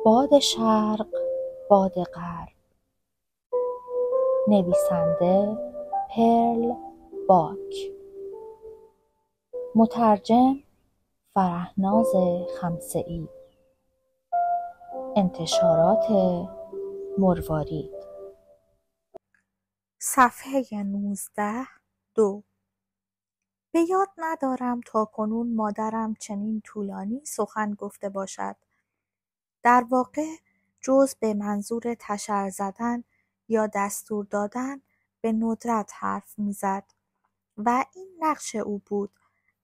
باد شرق باد غرب. نویسنده پرل باک. مترجم فرهناز خمسه‌ای. انتشارات مروارید. صفحه 19 2. به یاد ندارم تا کنون مادرم چنین طولانی سخن گفته باشد. در واقع جز به منظور تشر زدن یا دستور دادن به ندرت حرف میزد و این نقش او بود،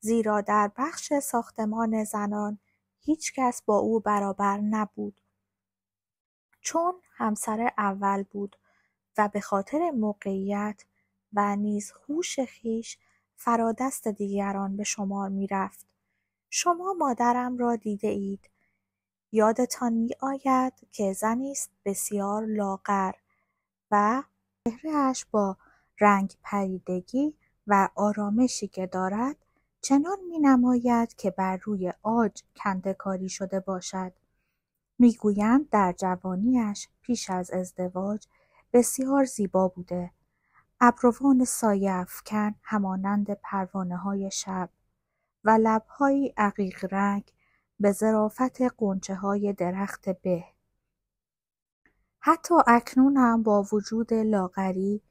زیرا در بخش ساختمان زنان هیچ کس با او برابر نبود. چون همسر اول بود و به خاطر موقعیت و نیز هوش خویش فرادست دیگران به شمار می رفت. شما مادرم را دیده اید. یادتان می آید که زنی است بسیار لاغر و چهره‌اش با رنگ پریدگی و آرامشی که دارد چنان می نماید که بر روی عاج کنده کاری شده باشد. میگویند در جوانیش پیش از ازدواج بسیار زیبا بوده. ابروان سایه افکن همانند پروانه‌های شب و لب‌هایی عقیق رنگ به ظرافت غنچه‌های درخت به. حتی اکنون هم با وجود لاغری،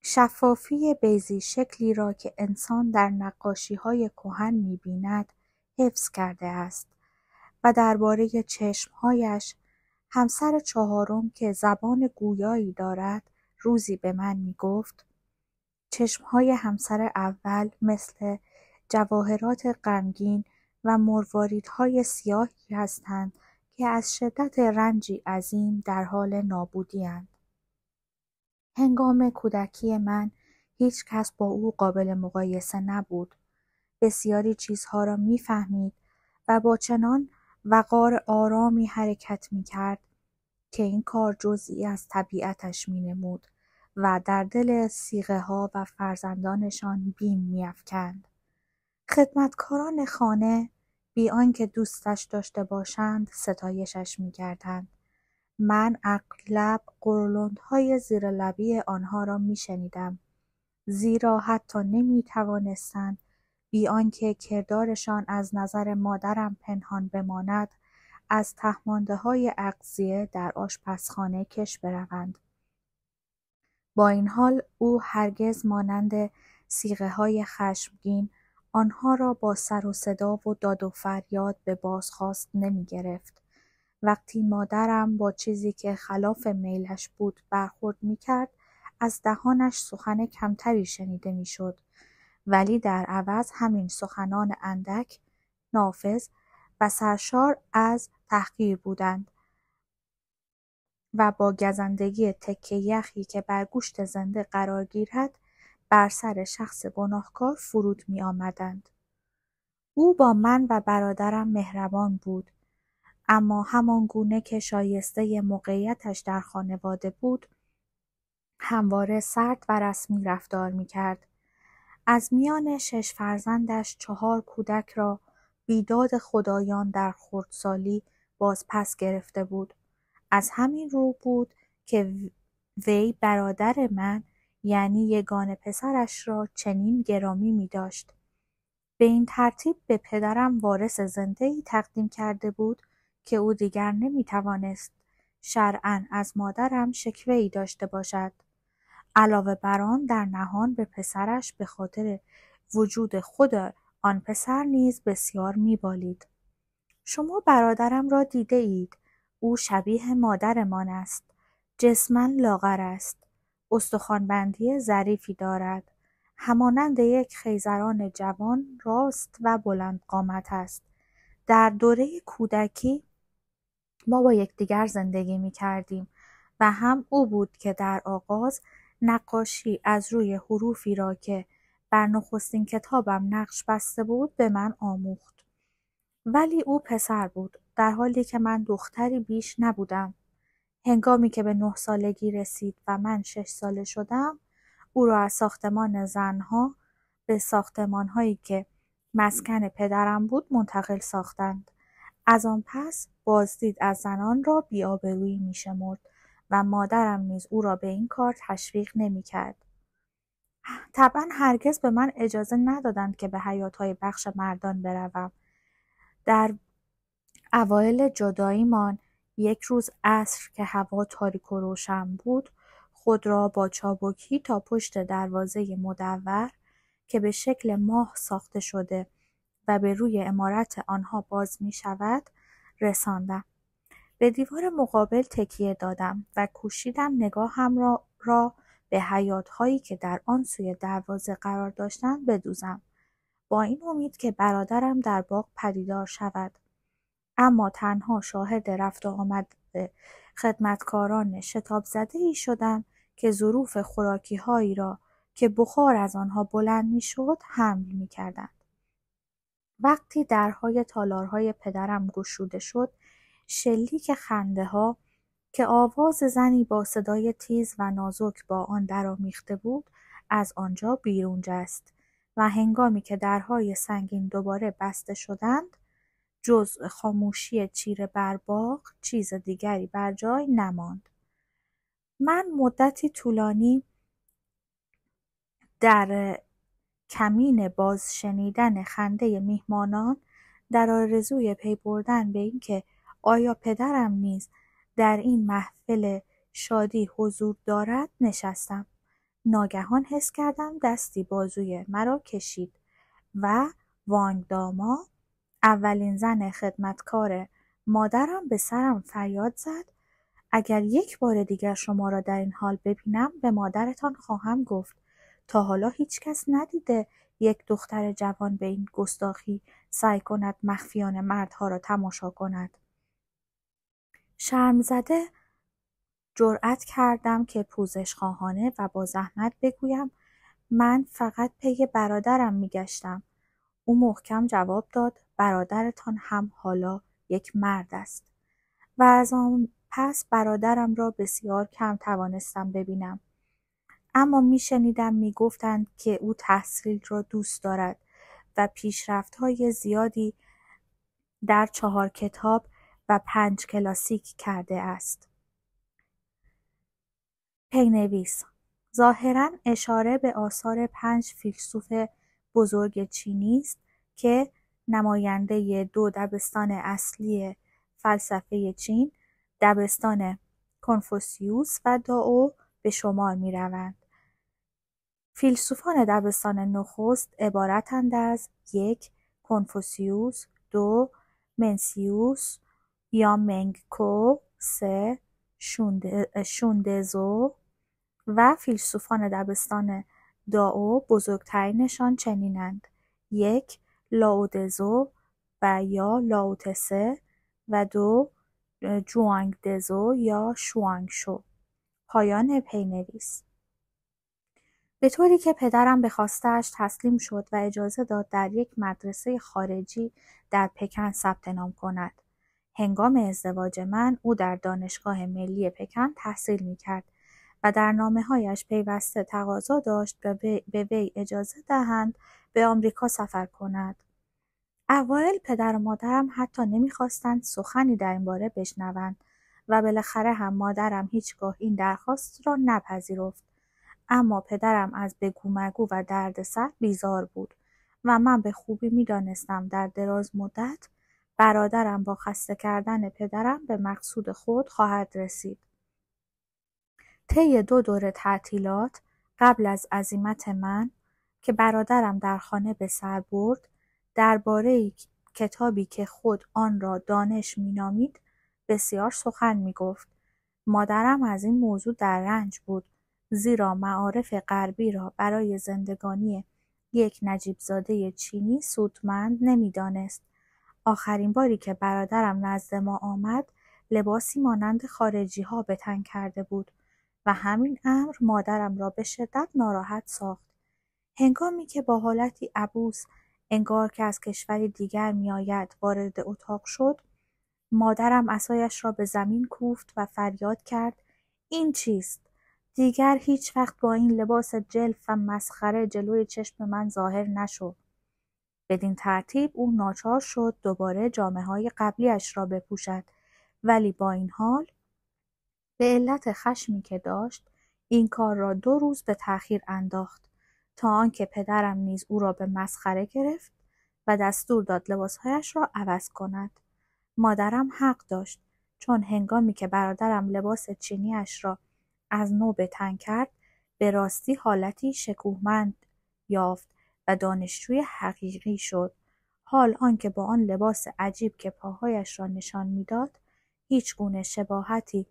شفافی بیضی شکلی را که انسان در نقاشی‌های کهن می‌بیند حفظ کرده است. و درباره چشمهایش، همسر چهارم که زبان گویایی دارد روزی به من میگفت چشمهای همسر اول مثل جواهرات غمگین و مرواریدهای سیاهی هستند که از شدت رنجی عظیم در حال نابودی اند. هنگام کودکی من هیچ کس با او قابل مقایسه نبود. بسیاری چیزها را میفهمید و با چنان وقار آرامی حرکت می‌کرد که این کار جزئی از طبیعتش می‌نمود و در دل صیغه‌ها و فرزندانشان بیم می‌افکند. خدمتکاران خانه بی آنکه دوستش داشته باشند ستایشش می‌کردند. من اغلب قرولندهای زیر لبی آنها را می‌شنیدم، زیرا حتی نمی‌توانستند بی آنکه کردارشان از نظر مادرم پنهان بماند از ته‌مانده‌های اغذیه در آشپزخانه کش بروند. با این حال او هرگز مانند صیغه‌های خشمگین آنها را با سر و صدا و داد و فریاد به بازخواست نمی‌گرفت. وقتی مادرم با چیزی که خلاف میلش بود برخورد می‌کرد، از دهانش سخن کمتری شنیده می‌شد، ولی در عوض همین سخنان اندک، نافذ و سرشار از تحقیر بودند و با گزندگی تکه یخی که بر گوشت زنده قرار گیرد بر سر شخص گناهکار فرود می آمدند. او با من و برادرم مهربان بود، اما همان گونه که شایسته موقعیتش در خانواده بود، همواره سرد و رسمی رفتار می کرد. از میان 6 فرزندش 4 کودک را بیداد خدایان در خردسالی باز پس گرفته بود. از همین رو بود که وی برادر من یعنی یگانه پسرش را چنین گرامی می داشت. به این ترتیب به پدرم وارث زنده‌ای تقدیم کرده بود که او دیگر نمی توانست شرعاً از مادرم شکوه‌ای داشته باشد. علاوه بر آن در نهان به پسرش به خاطر وجود خود آن پسر نیز بسیار می‌بالید. شما برادرم را دیده اید. او شبیه مادرمان است. جسماً لاغر است. استخوان‌بندی ظریفی دارد. همانند یک خیزران جوان راست و بلند قامت است. در دوره کودکی ما با یکدیگر زندگی می‌کردیم و هم او بود که در آغاز نقاشی از روی حروفی را که بر نخستین کتابم نقش بسته بود به من آموخت. ولی او پسر بود، در حالی که من دختری بیش نبودم. هنگامی که به 9 سالگی رسید و من 6 ساله شدم، او را از ساختمان زنها به ساختمان‌هایی که مسکن پدرم بود منتقل ساختند. از آن پس بازدید از زنان را بی‌آبرویی می‌شمرد و مادرم نیز او را به این کار تشویق نمی‌کرد. طبعا هرگز به من اجازه ندادند که به حیاط‌های بخش مردان بروم. در اوایل جداییمان یک روز عصر که هوا تاریک و روشن بود، خود را با چابکی تا پشت دروازه مدور که به شکل ماه ساخته شده و به روی عمارت آنها باز می شود رساندم. به دیوار مقابل تکیه دادم و کوشیدم نگاهم را به حیاط‌هایی که در آن سوی دروازه قرار داشتند بدوزم، با این امید که برادرم در باغ پدیدار شود. اما تنها شاهد رفت و آمد خدمتکاران شتاب زده‌ای شدم که ظروف خوراکی‌هایی را که بخار از آنها بلند می‌شد حمل می‌کردند. وقتی درهای تالارهای پدرم گشوده شد، شلیک خنده‌ها که آواز زنی با صدای تیز و نازک با آن درآمیخته بود از آنجا بیرون جست و هنگامی که درهای سنگین دوباره بسته شدند، جز خاموشی چیره بر باغ چیز دیگری بر جای نماند. من مدتی طولانی در کمین باز شنیدن خنده میهمانان در آرزوی پی بردن به این که آیا پدرم نیز در این محفل شادی حضور دارد نشستم. ناگهان حس کردم دستی بازوی مرا کشید و وانگ داما، اولین زن خدمتکار مادرم، به سرم فریاد زد: اگر یک بار دیگر شما را در این حال ببینم به مادرتان خواهم گفت. تا حالا هیچ کس ندیده یک دختر جوان به این گستاخی سعی کند مخفیانه مردها را تماشا کند. شرمزده جرأت کردم که پوزش خواهانه و با زحمت بگویم من فقط پی برادرم میگشتم. او محکم جواب داد: برادرتان هم حالا یک مرد است. و از آن پس برادرم را بسیار کم توانستم ببینم. اما میشنیدم میگفتند که او تحصیل را دوست دارد و پیشرفت‌های زیادی در 4 کتاب و 5 کلاسیک کرده است. پینویس: ظاهراً اشاره به آثار 5 فیلسوف بزرگ چینی است که نماینده 2 دبستان اصلی فلسفه چین، دبستان کنفوسیوس و دائو به شمار می‌روند. فیلسوفان دبستان نخست عبارتند از 1. کنفوسیوس، 2. منسیوس یا منگکو، 3. شوندزو و فیلسوفان دبستان دائو بزرگترینشان چنینند: 1. لاودزو و یا لاوتسه و 2. جوانگ دزو یا شوانگ شو. پایان پینویس. به طوری که پدرم به خواسته‌اش تسلیم شد و اجازه داد در یک مدرسه خارجی در پکن ثبت نام کند. هنگام ازدواج من، او در دانشگاه ملی پکن تحصیل می‌کرد و در نامه‌هایش پیوسته تقاضا داشت به وی اجازه دهند به آمریکا سفر کند. اوایل پدر و مادرم حتی نمی‌خواستند سخنی در این باره بشنوند و بالاخره هم مادرم هیچگاه این درخواست را نپذیرفت. اما پدرم از بگو مگو و دردسر بیزار بود و من به خوبی می‌دانستم در دراز مدت برادرم با خسته کردن پدرم به مقصود خود خواهد رسید. طی 2 دوره تعطیلات قبل از عزیمت من که برادرم در خانه به سر برد، درباره کتابی که خود آن را دانش می‌نامید بسیار سخن می‌گفت. مادرم از این موضوع در رنج بود، زیرا معارف غربی را برای زندگانی یک نجیب زاده چینی سودمند نمی‌دانست. آخرین باری که برادرم نزد ما آمد، لباسی مانند خارجی‌ها به تن کرده بود و همین امر مادرم را به شدت ناراحت ساخت. هنگامی که با حالتی عبوس انگار که از کشوری دیگر می‌آید وارد اتاق شد، مادرم عصایش را به زمین کوفت و فریاد کرد: این چیست؟ دیگر هیچ وقت با این لباس جلف و مسخره جلوی چشم من ظاهر نشو. بدین ترتیب او ناچار شد دوباره جامه‌های قبلی‌اش را بپوشد، ولی با این حال به علت خشمی که داشت این کار را 2 روز به تأخیر انداخت، تا آنکه پدرم نیز او را به مسخره گرفت و دستور داد لباسهایش را عوض کند. مادرم حق داشت، چون هنگامی که برادرم لباس چینی‌اش را از نو به تن کرد به راستی حالتی شکوهمند یافت و دانشجوی حقیقی شد، حال آنکه با آن لباس عجیب که پاهایش را نشان می‌داد هیچگونه شباهتی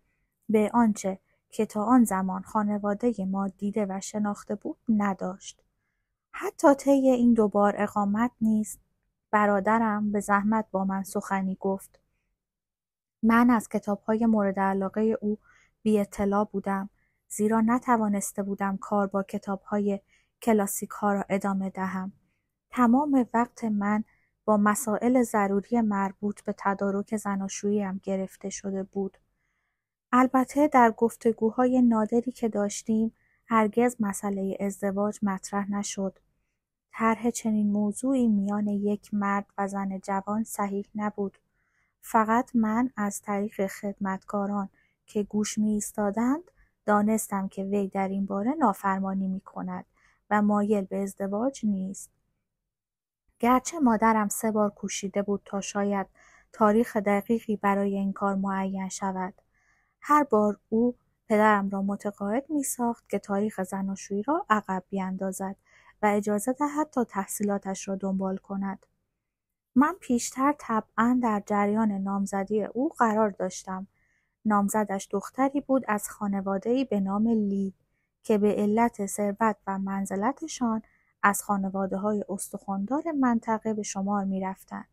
به آنچه که تا آن زمان خانواده ما دیده و شناخته بود نداشت. حتی طی این 2 بار اقامت نیز برادرم به زحمت با من سخنی گفت. من از کتاب‌های مورد علاقه او بی اطلاع بودم، زیرا نتوانسته بودم کار با کتاب‌های کلاسیک‌ها را ادامه دهم. تمام وقت من با مسائل ضروری مربوط به تدارک زناشویی‌ام گرفته شده بود. البته در گفتگوهای نادری که داشتیم هرگز مسئله ازدواج مطرح نشد. طرح چنین موضوعی میان یک مرد و زن جوان صحیح نبود. فقط من از طریق خدمتکاران که گوش می ایستادند دانستم که وی در این باره نافرمانی می کند و مایل به ازدواج نیست. گرچه مادرم 3 بار کوشیده بود تا شاید تاریخ دقیقی برای این کار معین شود. هر بار او پدرم را متقاعد می ساخت که تاریخ زناشویی را عقب بیاندازد و اجازه دهد تا تحصیلاتش را دنبال کند. من پیشتر طبعاً در جریان نامزدی او قرار داشتم. نامزدش دختری بود از خانواده‌ای به نام لی که به علت ثروت و منزلتشان از خانواده‌های استخوان‌دار منطقه به شمار می‌رفتند.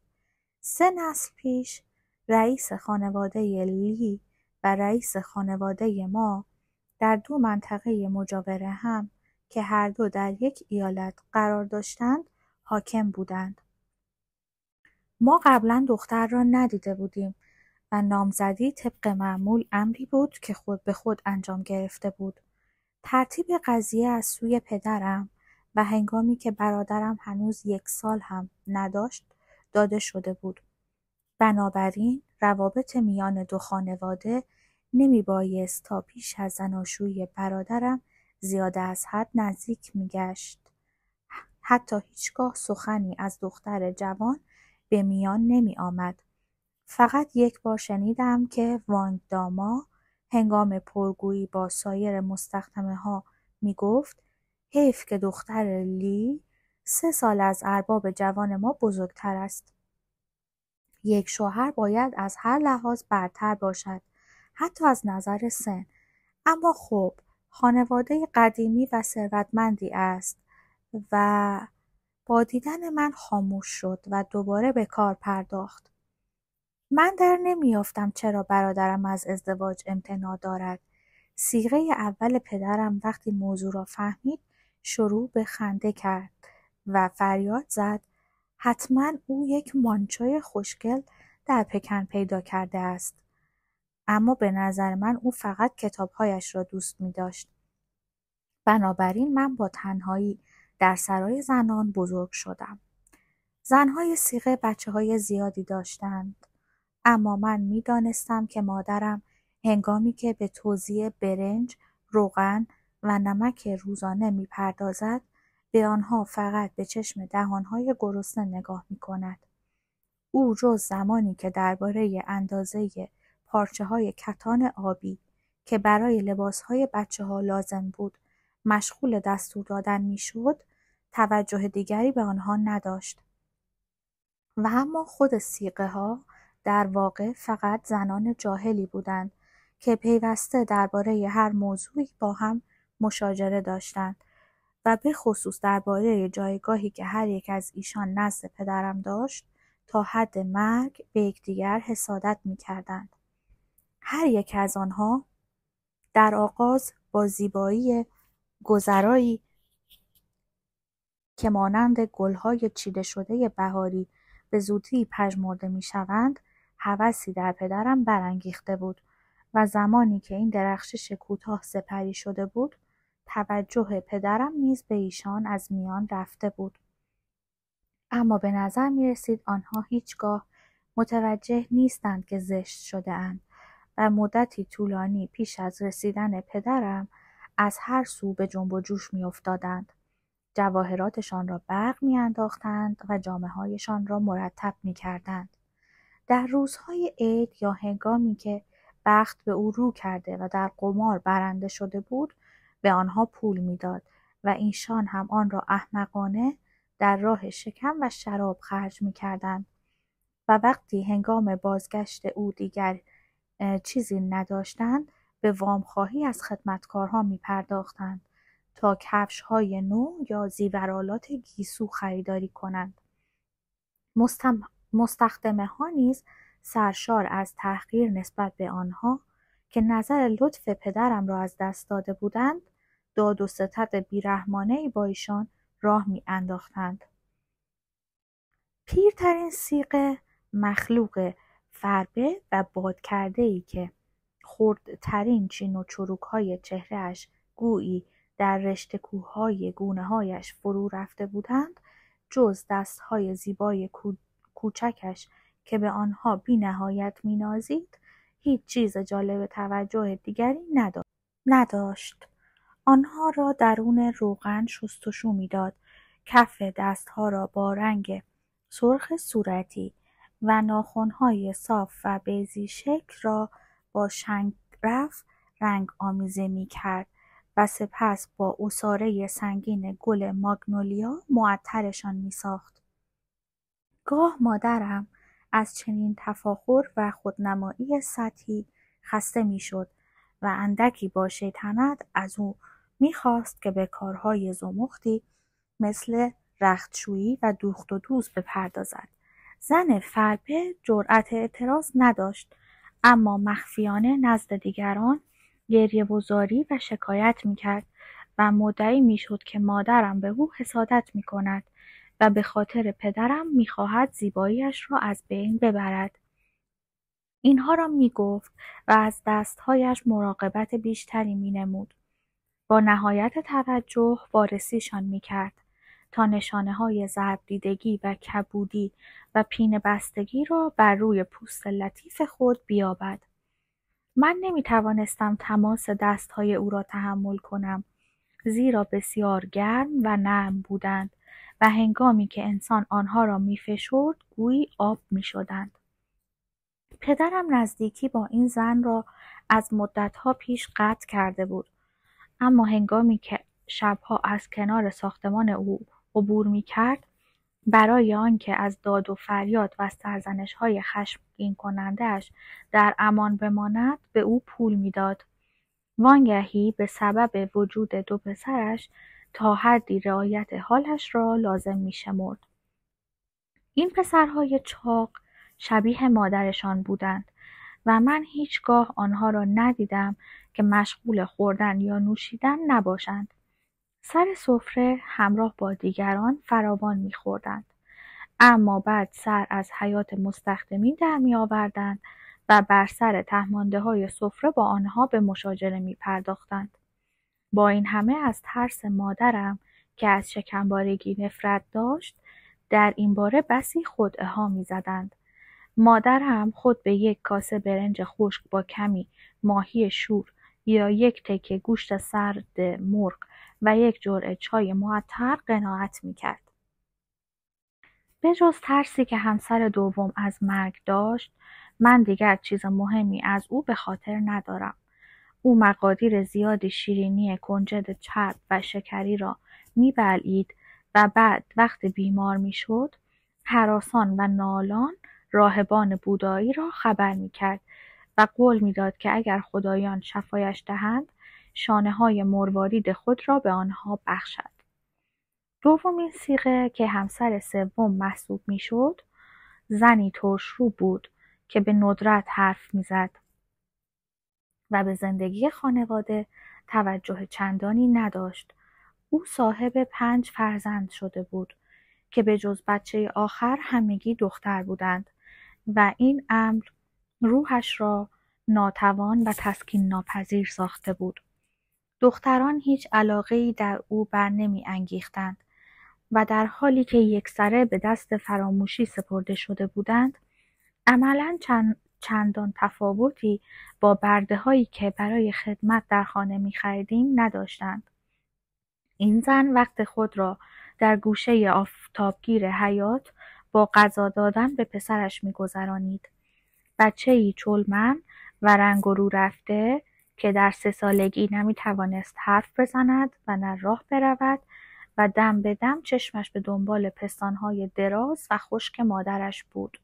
3 نسل پیش رئیس خانواده لی و رئیس خانواده ما در 2 منطقه مجاور هم که هر دو در یک ایالت قرار داشتند حاکم بودند. ما قبلا دختر را ندیده بودیم و نامزدی طبق معمول امری بود که خود به خود انجام گرفته بود. ترتیب قضیه از سوی پدرم و هنگامی که برادرم هنوز 1 سال هم نداشت داده شده بود. بنابراین روابط میان 2 خانواده نمی بایست تا پیش از زناشویی برادرم زیاده از حد نزدیک می گشت. حتی هیچگاه سخنی از دختر جوان به میان نمی آمد. فقط 1 بار شنیدم که وانگ داما هنگام پرگویی با سایر مستخدمه ها می گفت حیف که دختر لی 3 سال از ارباب جوان ما بزرگتر است. یک شوهر باید از هر لحاظ برتر باشد، حتی از نظر سن. اما خب خانواده قدیمی و ثروتمندی است و با دیدن من خاموش شد و دوباره به کار پرداخت. من در نمیافتم چرا برادرم از ازدواج امتناع دارد. صیغه اول پدرم وقتی موضوع را فهمید شروع به خنده کرد و فریاد زد حتما او یک مانچوی خوشگل در پکن پیدا کرده است. اما به نظر من او فقط کتابهایش را دوست می داشت. بنابراین من با تنهایی در سرای زنان بزرگ شدم. زنهای صیغه بچه‌های زیادی داشتند. اما من می دانستم که مادرم هنگامی که به توزیع برنج، روغن و نمک روزانه می پردازد به آنها فقط به چشم دهانهای گرسنه نگاه می کند. او جز زمانی که درباره اندازه پارچه‌های کتان آبی که برای لباسهای بچه‌ها لازم بود مشغول دستور دادن میشد، توجه دیگری به آنها نداشت. و اما خود صیغه‌ها در واقع فقط زنان جاهلی بودند که پیوسته درباره هر موضوعی با هم مشاجره داشتند و به خصوص درباره جایگاهی که هر یک از ایشان نزد پدرم داشت تا حد مرگ به یکدیگر حسادت می‌کردند. هر یک از آنها در آغاز با زیبایی گذرایی که مانند گل‌های چیده شده بهاری به زودی پژمرده می‌شوند، هوسی در پدرم برانگیخته بود و زمانی که این درخشش کوتاه سپری شده بود، توجه پدرم نیز به ایشان از میان رفته بود. اما به نظر می رسید آنها هیچگاه متوجه نیستند که زشت شده اند و مدتی طولانی پیش از رسیدن پدرم از هر سو به جنب و جوش می افتادند. جواهراتشان را برق می انداختند و جامه هایشان را مرتب می کردند. در روزهای عید یا هنگامی که بخت به او رو کرده و در قمار برنده شده بود به آنها پول میداد و ایشان هم آن را احمقانه در راه شکم و شراب خرج می‌کردند و وقتی هنگام بازگشت او دیگر چیزی نداشتند به وامخواهی از خدمتکارها می‌پرداختند تا کفش‌های نو یا زیورآلات گیسو خریداری کنند. مستخدمه‌ها نیز سرشار از تحقیر نسبت به آنها که نظر لطف پدرم را از دست داده بودند داد و ستد بیرحمانه‌ای با ایشان راه می‌انداختند. پیرترین صیغه مخلوق فربه و بادکرده‌ای که خردترین چین و چروک‌های چهره‌اش گویی در رشته کوه‌های گونه‌هایش فرو رفته بودند جز دست‌های زیبای کوچکش که به آنها بی نهایت می نازید هیچ چیز جالب توجه دیگری نداشت. آنها را درون روغن شستشو می داد، کف دستها را با رنگ سرخ صورتی و ناخنهای صاف و بیضی شکل را با شنگرف رنگ آمیزی می کرد و سپس با عصاره سنگین گل ماگنولیا معطرشان می ساخت. گاه مادرم از چنین تفاخر و خودنمایی سطحی خسته میشد و اندکی با شیطنت از او میخواست که به کارهای زمختی مثل رختشویی و دوخت و دوز بپردازد. زن فربه جرأت اعتراض نداشت، اما مخفیانه نزد دیگران گریه و زاری و شکایت میکرد و مدعی میشد که مادرم به او حسادت میکند و به خاطر پدرم میخواهد زیباییش را از بین ببرد. اینها را میگفت و از دستهایش مراقبت بیشتری مینمود. با نهایت توجه وارسیشان میکرد تا نشانه‌های ضرب دیدگی و کبودی و پینه بستگی را بر روی پوست لطیف خود بیابد. من نمیتوانستم تماس دستهای او را تحمل کنم، زیرا بسیار گرم و نرم بودند و هنگامی که انسان آنها را می‌فشرد گویی آب می‌شدند. پدرم نزدیکی با این زن را از مدت‌ها پیش قطع کرده بود، اما هنگامی که شب‌ها از کنار ساختمان او عبور می‌کرد برای آنکه از داد و فریاد و سرزنش‌های خشمگین کننده‌اش در امان بماند به او پول می‌داد. وانگهی به سبب وجود دو پسرش تا حدی رعایت حالش را لازم می‌شمرد. این پسرهای چاق شبیه مادرشان بودند و من هیچگاه آنها را ندیدم که مشغول خوردن یا نوشیدن نباشند. سر سفره همراه با دیگران فراوان می‌خوردند، اما بعد سر از حیات مستخدمین در می‌آوردند و بر سر تهمانده‌های سفره با آنها به مشاجره می‌پرداختند. با این همه از ترس مادرم که از شکمبارگی نفرت داشت در این باره بسی خدعه‌ها می‌زدند. مادرم خود به یک کاسه برنج خشک با کمی ماهی شور یا یک تکه گوشت سرد مرغ و یک جرعه چای معطر قناعت می‌کرد. به جز ترسی که همسر دوم از مرگ داشت، من دیگر چیز مهمی از او به خاطر ندارم. او مقادیر زیادی شیرینی کنجد چرب و شکری را می‌بلعید و بعد وقتی بیمار می‌شد، هراسان و نالان راهبان بودایی را خبر می‌کرد و قول می‌داد که اگر خدایان شفایش دهند، شانه‌های مروارید خود را به آنها بخشد. دومین صیغه که همسر سوم محسوب می‌شد، زنی ترشرو بود که به ندرت حرف می‌زد و به زندگی خانواده توجه چندانی نداشت. او صاحب 5 فرزند شده بود که به جز بچه آخر همگی دختر بودند و این امر روحش را ناتوان و تسکین ناپذیر ساخته بود. دختران هیچ علاقه‌ای در او بر نمی انگیختند و در حالی که یکسره به دست فراموشی سپرده شده بودند، عملاً چندان تفاوتی با برده‌هایی که برای خدمت در خانه می‌خریدیم نداشتند. این زن وقت خود را در گوشه آفتابگیر حیاط با غذا دادن به پسرش می‌گذرانید. بچه‌ای چلمن و رنگ و رو رفته که در 3 سالگی نمی‌توانست حرف بزند و نه راه برود و دم به دم چشمش به دنبال پستان‌های دراز و خشک مادرش بود.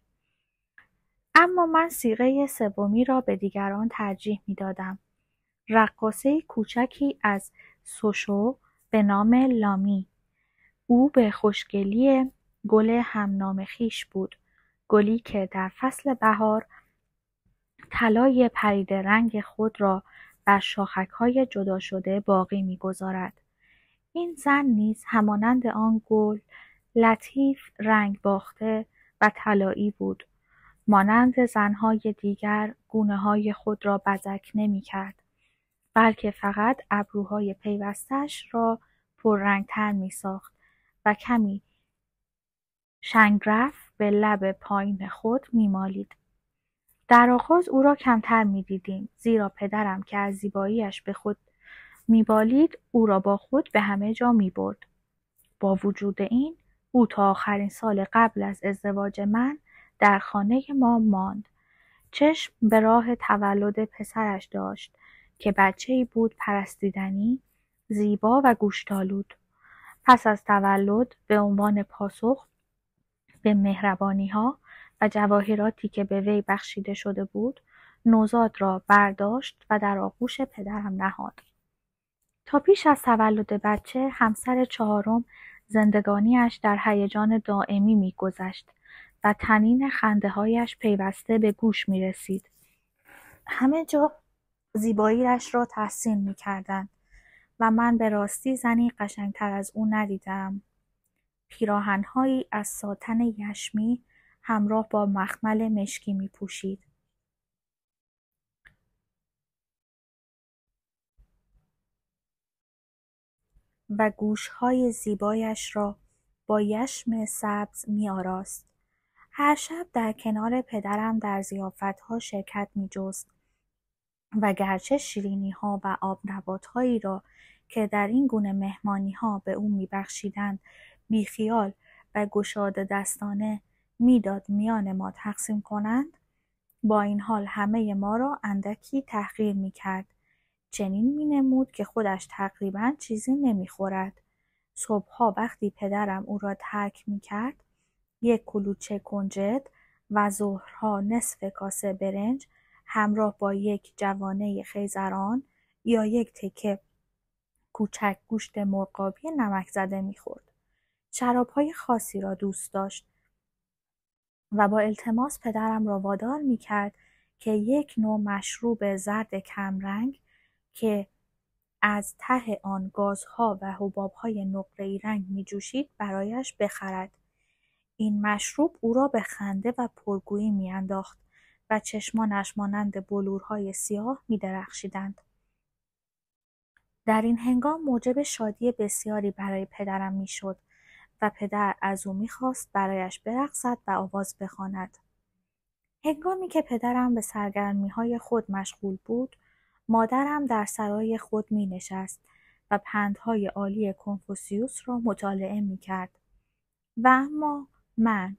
اما من صیغه سومی را به دیگران ترجیح می‌دادم. رقاصه‌ای کوچکی از سوشو به نام لامی. او به خوشگلی گل همنام خویش بود، گلی که در فصل بهار طلای پریده رنگ خود را بر شاخک‌های جدا شده باقی می‌گذارد. این زن نیز همانند آن گل لطیف رنگ باخته و طلایی بود. مانند زن‌های دیگر گونه‌های خود را بزک نمی‌کرد، بلکه فقط ابروهای پیوسته‌اش را پررنگ‌تر می‌ساخت و کمی شنگرف به لب پایین خود می‌مالید. در آغاز او را کمتر می‌دیدیم، زیرا پدرم که از زیبایی‌اش به خود می‌بالید او را با خود به همه جا می‌برد. با وجود این، او تا آخرین سال قبل از ازدواج من در خانه ما ماند. چشم به راه تولد پسرش داشت که بچه‌ای بود پرستیدنی، زیبا و گوشتالود. پس از تولد به عنوان پاسخ به مهربانی‌ها و جواهراتی که به وی بخشیده شده بود، نوزاد را برداشت و در آغوش پدرم نهاد. تا پیش از تولد بچه، همسر 4م زندگانیش در هیجان دائمی می‌گذشت و طنین خنده‌هایش پیوسته به گوش می‌رسید. همه جا زیبایی‌اش را تحسین می‌کردند و من به راستی زنی قشنگتر از او ندیدم. پیراهن‌هایی از ساتن یشمی همراه با مخمل مشکی می‌پوشید و گوش‌های زیبایش را با یشم سبز می‌آراست. هر شب در کنار پدرم در ضیافت‌ها شرکت می‌جست و گرچه شیرینی‌ها و آبنبات‌هایی را که در این گونه مهمانی‌ها به او می‌بخشیدند بیخیال و گشاده دستانه میداد میان ما تقسیم کنند، با این حال همه ما را اندکی تحقیر می‌کرد. چنین می‌نمود که خودش تقریباً چیزی نمی‌خورد. صبح‌ها وقتی پدرم او را ترک می‌کرد، 1 کلوچه کنجد و ظهرها نصف کاسه برنج همراه با 1 جوانه خیزران یا 1 تکه کوچک گوشت مرغابی نمک زده می‌خورد. شراب‌های خاصی را دوست داشت و با التماس پدرم را وادار می‌کرد که 1 نوع مشروب زرد کمرنگ که از ته آن گازها و حباب‌های نقره‌ای رنگ می‌جوشید برایش بخرد. این مشروب او را به خنده و پرگویی می‌انداخت و چشمانش مانند بلورهای سیاه می‌درخشیدند. در این هنگام موجب شادی بسیاری برای پدرم می‌شد و پدر از او می‌خواست برایش برقصد و آواز بخواند. هنگامی که پدرم به سرگرمی‌های خود مشغول بود، مادرم در سرای خود می‌نشست و پندهای عالی کنفوسیوس را مطالعه می‌کرد. و اما من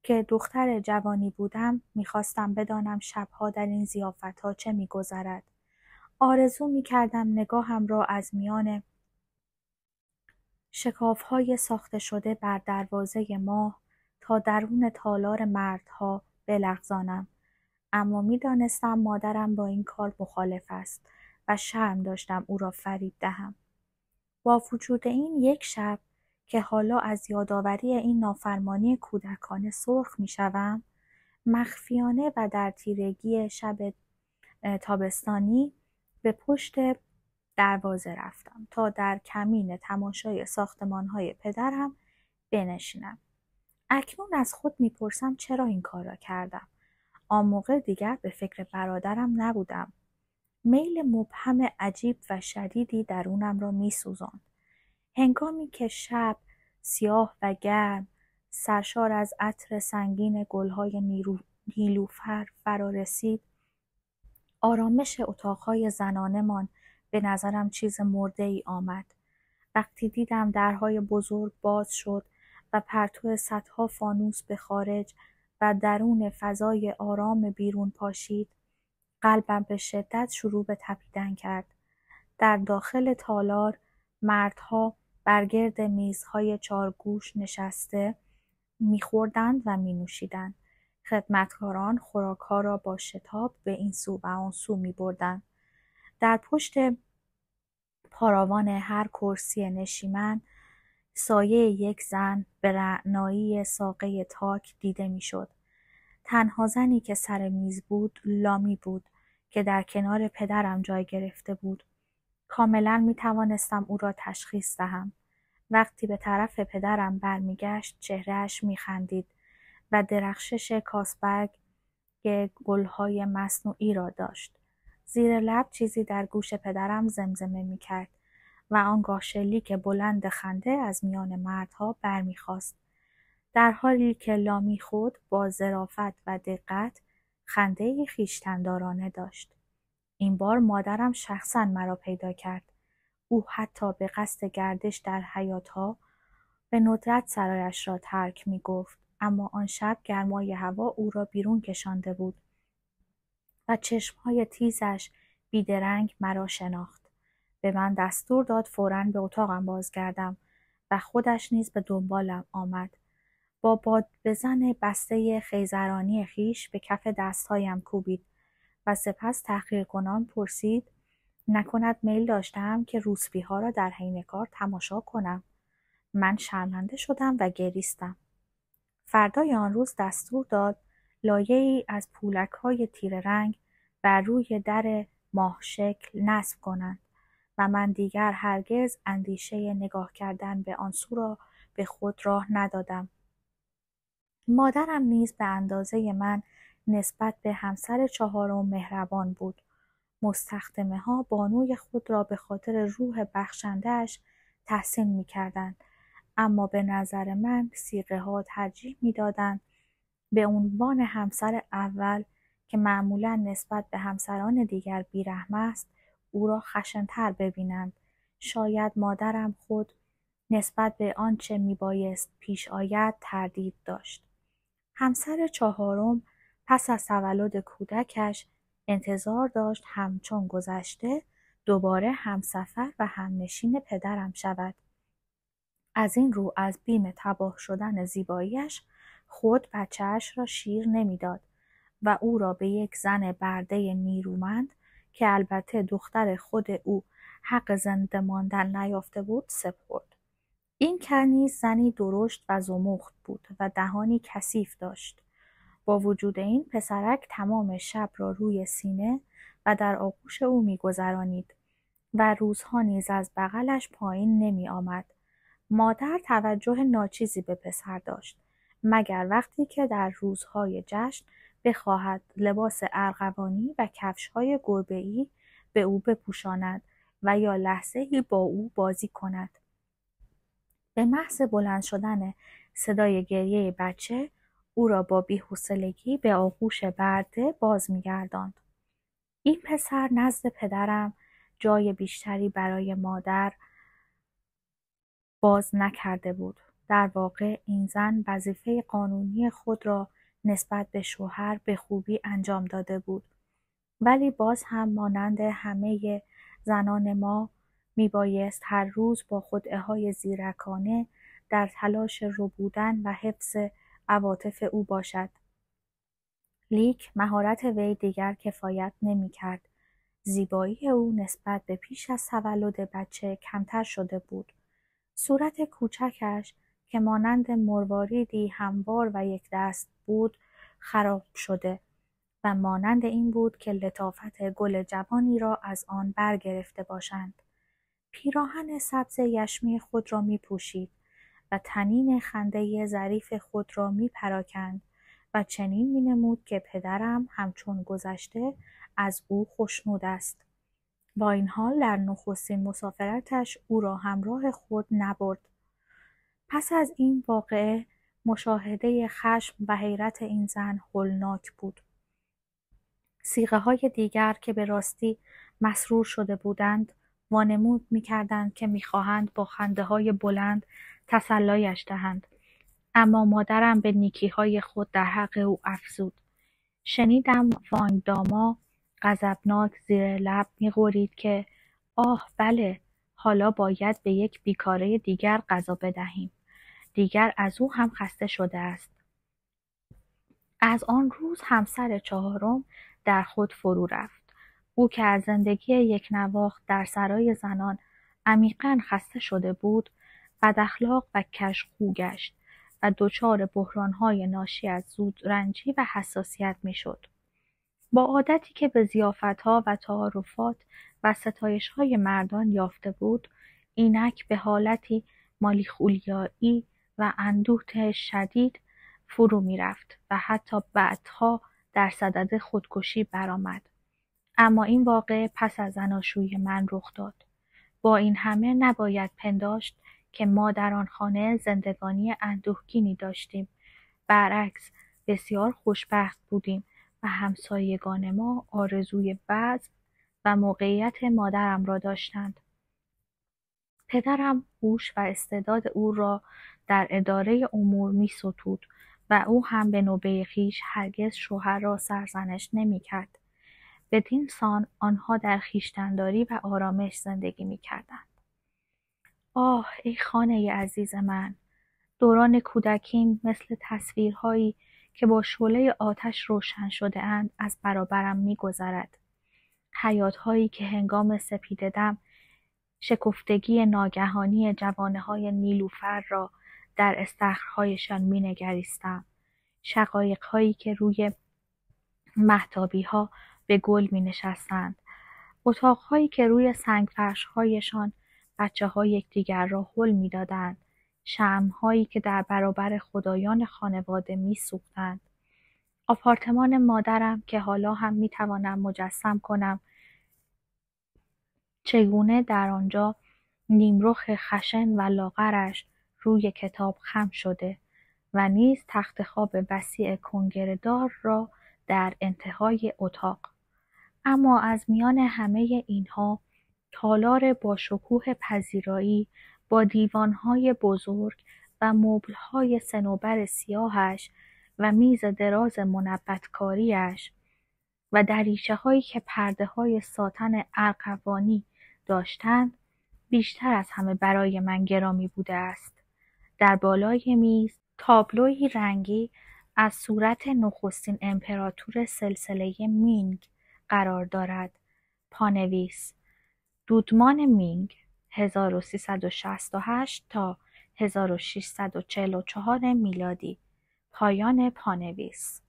که دختر جوانی بودم می‌خواستم بدانم شب‌ها در این ضیافت‌ها چه می‌گذرد. آرزو می‌کردم نگاهم را از میان شکاف‌های ساخته شده بر دروازه ماه تا درون تالار مردها بلغزانم، اما می‌دانستم مادرم با این کار مخالف است و شرم داشتم او را فریب دهم. با وجود این 1 شب که حالا از یادآوری این نافرمانی کودکانه سرخ می‌شوم، مخفیانه و در تیرگی شب تابستانی به پشت دروازه رفتم تا در کمین تماشای ساختمان‌های پدرم بنشینم. اکنون از خود می‌پرسم چرا این کار را کردم. آن موقع دیگر به فکر برادرم نبودم. میل مبهم عجیب و شدیدی درونم را می‌سوزاند. هنگامی که شب سیاه و گرم، سرشار از عطر سنگین گلهای نیلوفر فرا رسید، آرامش اتاقهای زنانمان به نظرم چیز مرده‌ای آمد. وقتی دیدم درهای بزرگ باز شد و پرتو صدها فانوس به خارج و درون فضای آرام بیرون پاشید، قلبم به شدت شروع به تپیدن کرد. در داخل تالار مردها بر گرد میزهای چارگوش نشسته می‌خوردند و می‌نوشیدند. خدمتکاران خوراک‌ها را با شتاب به این سو و آن سو می‌بردند. در پشت پاراوان هر کرسی نشیمن سایه یک زن به رعنایی ساقه تاک دیده می‌شد. تنها زنی که سر میز بود لامی بود که در کنار پدرم جای گرفته بود. کاملا می‌توانستم او را تشخیص دهم. وقتی به طرف پدرم برمیگشت چهرهش می‌خندید و درخشش کاسبرگ گل‌های مصنوعی را داشت. زیر لب چیزی در گوش پدرم زمزمه می‌کرد و آنگاه شلیک بلند خنده از میان مردها برمیخاست. در حالی که لامی خود با ظرافت و دقت خنده‌ای خویشتن‌دارانه داشت. این بار مادرم شخصاً مرا پیدا کرد. او حتی به قصد گردش در حیاط‌ها به ندرت سرایش را ترک می‌گفت، اما آن شب گرمای هوا او را بیرون کشانده بود و چشم‌های تیزش بیدرنگ مرا شناخت. به من دستور داد فوراً به اتاقم بازگردم و خودش نیز به دنبالم آمد. با باد بزن بسته خیزرانی خیش به کف دستهایم کوبید و سپس تحقیرکنان پرسید نکند میل داشتم که روسپی‌ها را در حین کار تماشا کنم. من شرمنده شدم و گریستم. فردای آن روز دستور داد لایه‌ای از پولک‌های تیره رنگ بر روی در ماه شکل نصب کنند و من دیگر هرگز اندیشه نگاه کردن به آن سو را به خود راه ندادم. مادرم نیز به اندازه من نسبت به همسر چهارم مهربان بود. مستخدمه‌ها بانوی خود را به خاطر روح بخشنده‌اش تحسین می‌کردند، اما به نظر من صیغه‌ها ترجیح می‌دادند به عنوان همسر اول که معمولاً نسبت به همسران دیگر بی‌رحم است، او را خشن‌تر ببینند. شاید مادرم خود نسبت به آنچه میبایست پیش آید تردید داشت. همسر چهارم پس از تولد کودکش انتظار داشت همچون گذشته دوباره همسفر و همنشین پدرم شود. از این رو از بیم تباه شدن زیباییش خود بچه‌اش را شیر نمیداد و او را به یک زن برده نیرومند که البته دختر خود او حق زنده ماندن نیافته بود سپرد. این کنیز زنی درشت و زمخت بود و دهانی کثیف داشت. با وجود این پسرک تمام شب را روی سینه و در آغوش او می‌گذرانید و روزها نیز از بغلش پایین نمی آمد. مادر توجه ناچیزی به پسر داشت مگر وقتی که در روزهای جشن بخواهد لباس ارغوانی و کفش‌های گربه‌ای به او بپوشاند و یا لحظه‌ای با او بازی کند. به محض بلند شدن صدای گریه بچه او را با بی‌حوصلگی به آغوش برده باز می‌گرداند. این پسر نزد پدرم جای بیشتری برای مادر باز نکرده بود. در واقع این زن وظیفه قانونی خود را نسبت به شوهر به خوبی انجام داده بود، ولی باز هم مانند همه زنان ما میبایست هر روز با خدعه‌های زیرکانه در تلاش ربودن و حفظ عواطف او باشد. لیک مهارت وی دیگر کفایت نمی‌کرد. زیبایی او نسبت به پیش از تولد بچه کمتر شده بود. صورت کوچکش که مانند مرواریدی هموار و یک دست بود خراب شده و مانند این بود که لطافت گل جوانی را از آن برگرفته باشند. پیراهن سبز یشمی خود را می پوشید و طنین خنده ظریف خود را می پراکند و چنین می نمود که پدرم همچون گذشته از او خوشنود است. با این حال در نخستین مسافرتش او را همراه خود نبرد. پس از این واقعه مشاهده خشم و حیرت این زن هولناک بود. صیغه‌های دیگر که به راستی مسرور شده بودند وانمود می‌کردند که می‌خواهند با خنده‌های بلند تسلایش دهند، اما مادرم به نیکی‌های خود در حق او افزود. شنیدم وانگ داما غضبناک زیر لب می‌غرید که آه بله، حالا باید به یک بیکاره دیگر غذا بدهیم. دیگر از او هم خسته شده است. از آن روز همسر چهارم در خود فرو رفت. او که از زندگی یک نواخت در سرای زنان عمیقاً خسته شده بود، بداخلاق و کژخو گشت و دچار بحران‌های ناشی از زودرنجی و حساسیت می‌شد. با عادتی که به ضیافت‌ها و تعارفات و ستایش‌های مردان یافته بود، اینک به حالتی مالیخولیایی و اندوه شدید فرو می‌رفت و حتی بعدها در صدد خودکشی برآمد. اما این واقعه پس از زناشویی من رخ داد. با این همه نباید پنداشت که ما در آن خانه زندگانی اندوهگینی داشتیم. برعکس بسیار خوشبخت بودیم و همسایگان ما آرزوی وضع و موقعیت مادرم را داشتند. پدرم هوش و استعداد او را در اداره امور می‌ستود و او هم به نوبه خویش هرگز شوهر را سرزنش نمی‌کرد. بدین سان آنها در خویشتن‌داری و آرامش زندگی می‌کردند. آه ای خانه عزیز من، دوران کودکیم مثل تصویرهایی که با شعله آتش روشن شده اند از برابرم می‌گذرد. حیات‌هایی که هنگام سپیده‌دم شکفتگی ناگهانی جوانه‌های نیلوفر را در استخرهایشان می‌نگریستم. شقایق‌هایی که روی مهتابی‌ها به گل می‌نشستند. اتاق‌هایی که روی سنگ‌فرش‌هایشان بچه‌ها یکدیگر را هل می‌دادند. شمع‌هایی که در برابر خدایان خانواده می‌سوختند. آپارتمان مادرم که حالا هم می‌توانم مجسم کنم چگونه در آنجا نیمرخ خشن و لاغرش روی کتاب خم شده و نیز تخت خواب وسیع کنگره‌دار را در انتهای اتاق. اما از میان همه اینها تالار با شکوه پذیرایی با دیوانهای بزرگ و مبلهای صنوبر سیاهش و میز دراز منبت‌کاریش و دریچه‌هایی که پرده‌های ساتن ارغوانی داشتند بیشتر از همه برای من گرامی بوده است. در بالای میز تابلویی رنگی از صورت نخستین امپراتور سلسله مینگ قرار دارد. پانویس: دودمان مینگ 1368 تا 1644 میلادی. پایان پانویس.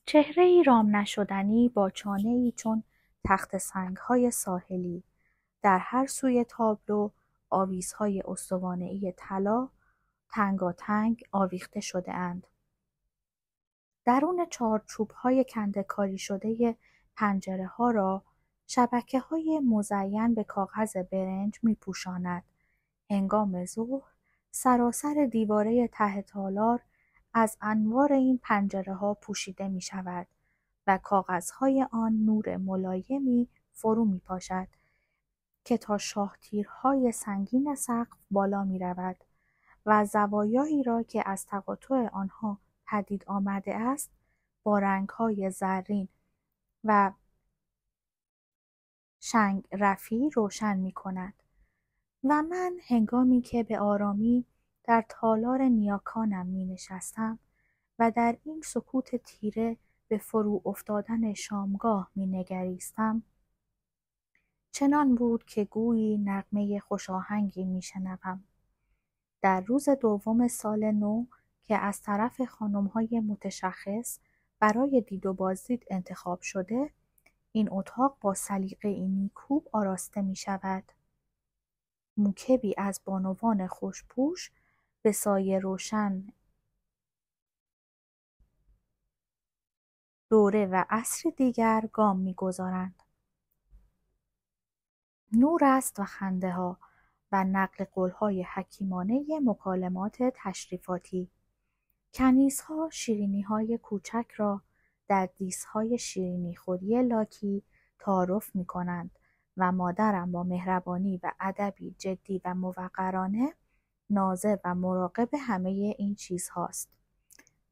چهره‌ای رام نشدنی با چانه‌ای چون تخت سنگ‌های ساحلی. در هر سوی تابلو آویزهای استوانه‌ای طلا تنگاتنگ آویخته شده‌اند. درون چارچوب‌های کنده‌کاری شده پنجره‌ها را شبکه‌های مزین به کاغذ برنج می‌پوشاند. هنگام ظهر سراسر دیواره ته تالار از انوار این پنجره‌ها پوشیده می‌شود و کاغذهای آن نور ملایمی فرو می‌پاشد که تا شاهتیرهای سنگین سقف بالا می‌رود و زوایایی را که از تقاطع آنها پدید آمده است با رنگ‌های زرین و شنگ رفی روشن می‌کند. و من هنگامی که به آرامی در تالار نیاکانم می‌نشستم و در این سکوت تیره به فرو افتادن شامگاه می‌نگریستم، چنان بود که گویی نغمه خوشاهنگی می‌شنوم. در روز دوم سال نو که از طرف خانم‌های متشخص برای دید و بازدید انتخاب شده، این اتاق با سلیقه‌ای نیکو آراسته می‌شود. موکبی از بانوان خوشپوش به سایه روشن دوره و عصر دیگر گام می‌گذارند. نور است و خنده‌ها و نقل قول‌های حکیمانه مکالمات تشریفاتی. کنیزها شیرینی‌های کوچک را در دیس‌های شیرینی‌خوری لاکی تعارف می‌کنند و مادرم با مهربانی و ادبی جدی و موقرانه ناظر و مراقب همه این چیزهاست.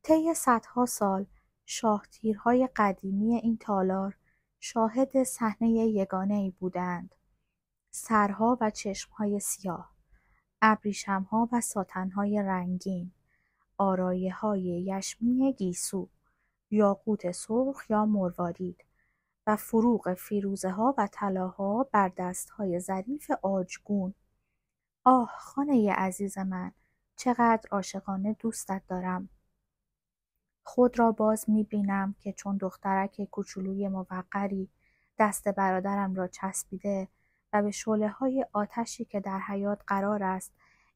طی صدها سال شاهتیرهای قدیمی این تالار شاهد صحنه یگانه‌ای بودند: سرها و چشمهای سیاه، ابریشم‌ها و ساتن‌های رنگین، آرایه‌های یشمی گیسو، یاقوت سرخ یا مروارید و فروغ فیروزه‌ها و طلاها بر دست‌های ظریف عاجگون. آه خانه عزیز من، چقدر عاشقانه دوستت دارم. خود را باز می‌بینم که چون دخترک کوچولوی موقری دست برادرم را چسبیده و به شعله‌های آتشی که در حیاط قرار است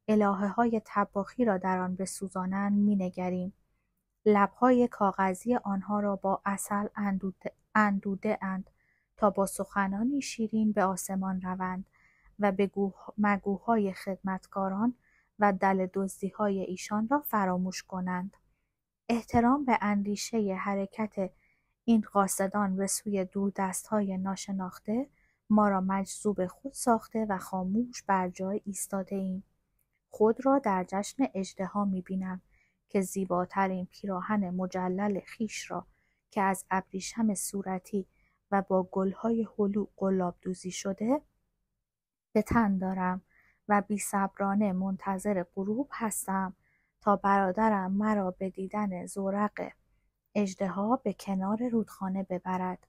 الهه‌های طباخی را در آن بسوزانند می‌نگریم. لب‌های کاغذی آنها را با عسل اندوده‌اند تا با سخنانی شیرین به آسمان روند و مگوهای خدمتکاران و دل دزدی‌های ایشان را فراموش کنند. احترام به اندیشه حرکت این قاصدان به سوی دوردست‌های ناشناخته ما را مجذوب خود ساخته و خاموش بر جای ایستاده‌ایم. خود را در جشن اژدها می‌بینم که زیباترین پیراهن مجلل خویش را که از ابریشم صورتی و با گل‌های هلو قلاب‌دوزی شده به تن دارم و بی‌صبرانه منتظر غروب هستم تا برادرم مرا به دیدن زورق اژدها به کنار رودخانه ببرد.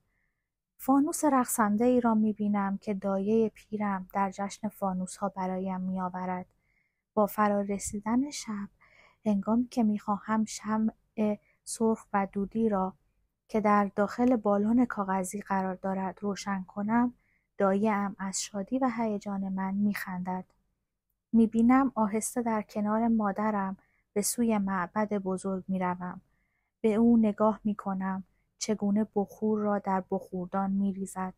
فانوس رقصنده ای را می‌بینم که دایه پیرم در جشن فانوس‌ها برایم می‌آورد. با فرارسیدن شب، هنگامی که می‌خواهم شمع سرخ و دودی را که در داخل بالون کاغذی قرار دارد روشن کنم، دایه‌ام از شادی و هیجان من می‌خندد. می‌بینم آهسته در کنار مادرم به سوی معبد بزرگ می‌روم. به او نگاه می‌کنم چگونه بخور را در بخوردان می‌ریزد.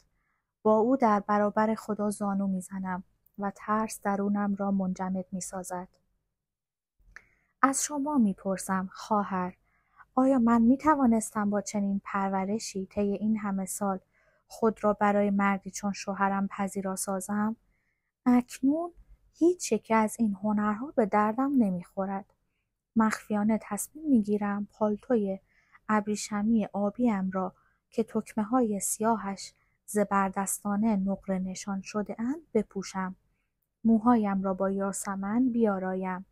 با او در برابر خدا زانو می‌زنم و ترس درونم را منجمد می‌سازد. از شما می‌پرسم خواهر، آیا من می‌توانستم با چنین پرورشی طی این همه سال خود را برای مردی چون شوهرم پذیرا سازم؟ اکنون هیچ یکی از این هنرها به دردم نمی‌خورد. مخفیانه تصمیم می‌گیرم پالتوی ابریشمی آبیم را که تکمه‌های سیاهش زبردستانه نقره نشان شده‌اند بپوشم. موهایم را با یاسمن بیارایم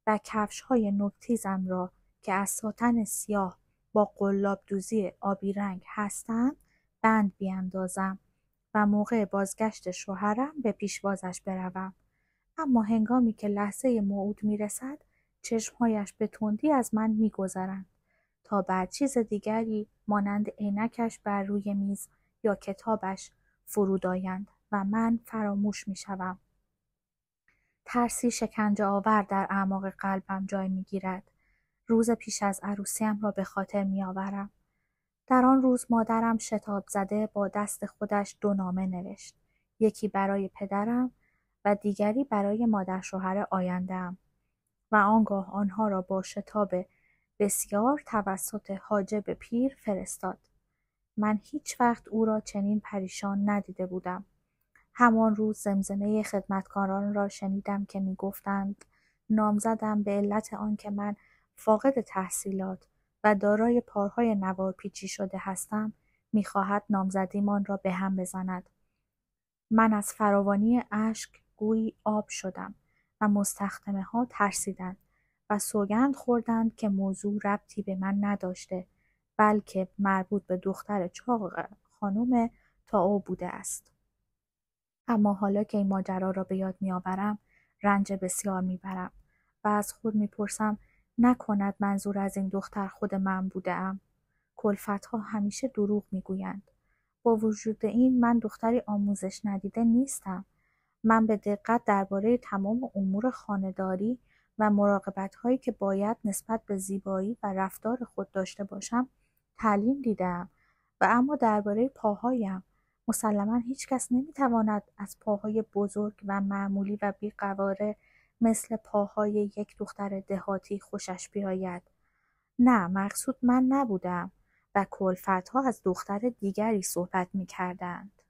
و کفش‌های نوک‌تیزم را که از ساتن سیاه با قلاب‌دوزی آبی رنگ هستند بند بیاندازم و موقع بازگشت شوهرم به پیشوازش بروم. اما هنگامی که لحظه موعود میرسد چشمهایش به تندی از من میگذرند تا بعد چیز دیگری مانند عینکش بر روی میز یا کتابش فرود آیند و من فراموش میشوم. ترسی شکنجه آور در اعماق قلبم جای میگیرد. روز پیش از عروسیم را به خاطر میآورم. در آن روز مادرم شتاب زده با دست خودش 2 نامه نوشت. یکی برای پدرم و دیگری برای مادر شوهر آینده‌ام و آنگاه آنها را با شتاب بسیار توسط حاجب پیر فرستاد. من هیچ وقت او را چنین پریشان ندیده بودم. همان روز زمزمه خدمتکاران را شنیدم که می‌گفتند نامزدم به علت آنکه من فاقد تحصیلات و دارای پارهای نوارپیچی شده هستم می‌خواهد نامزدیمان را به هم بزند. من از فراوانی اشک گویی آب شدم و مستخدمه‌ها ترسیدند و سوگند خوردند که موضوع ربطی به من نداشته بلکه مربوط به دختر چاق خانم تائو بوده است. اما حالا که این ماجرا را به یاد می‌آورم رنج بسیار می‌برم و از خود می‌پرسم نکند منظور از این دختر خود من بوده‌ام. کلفت‌ها همیشه دروغ می‌گویند. با وجود این من دختری آموزش ندیده نیستم. من به دقت درباره تمام امور خانه‌داری و مراقبت‌هایی که باید نسبت به زیبایی و رفتار خود داشته باشم تعلیم دیدم و اما درباره پاهایم مسلما هیچ کس نمیتواند از پاهای بزرگ و معمولی و بیقواره مثل پاهای یک دختر دهاتی خوشش بیاید. نه، مقصود من نبودم و کلفت‌ها از دختر دیگری صحبت می‌کردند.